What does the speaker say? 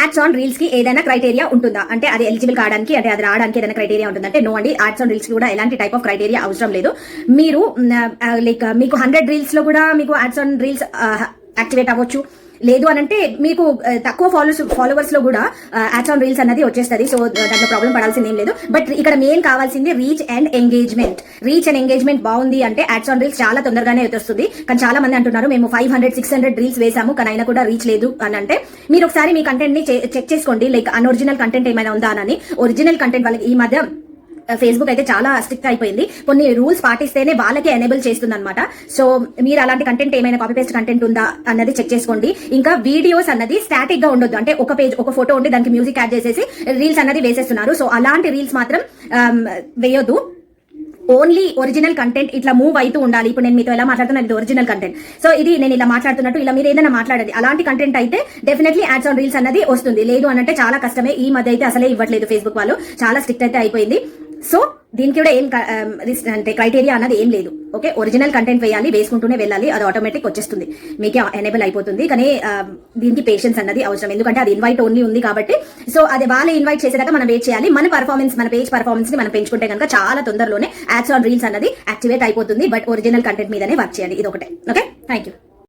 Ads on reels కి ఏదైనా criteria ఉంటుందా అంటే అది ఎలిజిబుల్ కావడానికి అంటే అది రావడానికి ఏదైనా క్రైటీరియా ఉంటుందా అంటే నో అండి. యాడ్స్ ఆన్ రీల్స్ కి కూడా ఎలాంటి టైప్ ఆఫ్ క్రైటీరియా అవసరం లేదు. మీరు లైక్ మీకు 100 రీల్స్ లో కూడా మీకు యాడ్స్ ఆన్ రీల్స్ యాక్టివేట్ అవ్వచ్చు. లేదు అని అంటే మీకు తక్కువ ఫాలోవర్స్ లో కూడా యాడ్స్ ఆన్ రీల్స్ అన్నది వచ్చేస్తుంది. సో దాంట్లో ప్రాబ్లం పడాల్సింది ఏం లేదు. బట్ ఇక్కడ మెయిన్ కావాల్సింది రీచ్ అండ్ ఎంగేజ్మెంట్ బాగుంది అంటే యాడ్స్ ఆన్ రీల్స్ చాలా తొందరగానే వస్తుంది. కానీ చాలా మంది అంటున్నారు మేము 500-600 రీల్స్ వేసాము కానీ అయినా కూడా రీచ్ లేదు అని అంటే మీరు ఒకసారి మీ కంటెంట్ ని చెక్ చేసుకోండి. లైక్ అన్ఒరిజినల్ కంటెంట్ ఏమైనా ఉందా అని. ఒరిజినల్ కంటెంట్ వాళ్ళకి ఈ మధ్య ఫేస్బుక్ అయితే చాలా స్ట్రిక్ట్ అయిపోయింది. కొన్ని రూల్స్ పాటిస్తేనే వాళ్ళకే ఎనేబుల్ చేస్తుంది అనమాట. సో మీరు అలాంటి కంటెంట్ ఏమైనా కాపీ పేస్ట్ కంటెంట్ ఉందా అన్నది చెక్ చేసుకోండి. ఇంకా వీడియోస్ అన్నది స్టాటిక్ గా ఉండొద్దు. అంటే ఒక పేజ్ ఒక ఫోటో ఉండి దానికి మ్యూజిక్ యాడ్ చేసేసి రీల్స్ అన్నది వేసేస్తున్నారు. సో అలాంటి రీల్స్ మాత్రం వేయొద్దు. ఓన్లీ ఒరిజినల్ కంటెంట్ ఇట్లా మూవ్ అవుతూ ఉండాలి. ఇప్పుడు నేను మీతో ఎలా మాట్లాడుతున్నా ఇది ఒరిజినల్ కంటెంట్. సో ఇది నేను ఇలా మాట్లాడుతున్నట్టు ఇలా మీరు ఏదైనా మాట్లాడండి. అలాంటి కంటెంట్ అయితే డెఫినెట్లీ యాడ్స్ ఆన్ రీల్స్ అన్నది వస్తుంది. లేదు అనంటే చాలా కష్టమే. ఈ మధ్య అయితే అసలే ఇవ్వట్లేదు ఫేస్బుక్ వాళ్ళు. చాలా స్ట్రిక్ట్ అయితే అయిపోయింది. సో దీనికి కూడా ఏం అంటే క్రైటీరియా అన్నది ఏం లేదు. ఓకే, ఒరిజినల్ కంటెంట్ వేయాలి, వేసుకుంటూనే వెళ్ళాలి, అది ఆటోమేటిక్ వచ్చేస్తుంది, మీకే ఎనేబుల్ అయిపోతుంది. కానీ దీనికి పేషెన్స్ అన్నది అవసరం. ఎందుకంటే అది ఇన్వైట్ ఓన్లీ ఉంది కాబట్టి. సో అది వాళ్ళు ఇన్వైట్ చేసేదాకా మనం వెయిట్ చేయాలి. మన పేజ్ పర్ఫార్మెన్స్ ని మనం పెంచుకుంటే కనుక చాలా తొందరలోనే యాడ్స్ ఆన్ రీల్స్ అన్నది యాక్టివేట్ అయిపోతుంది. బట్ ఒరిజినల్ కంటెంట్ మీదనే వర్క్ చేయాలి. ఇది ఒకటే. Okay, thank you.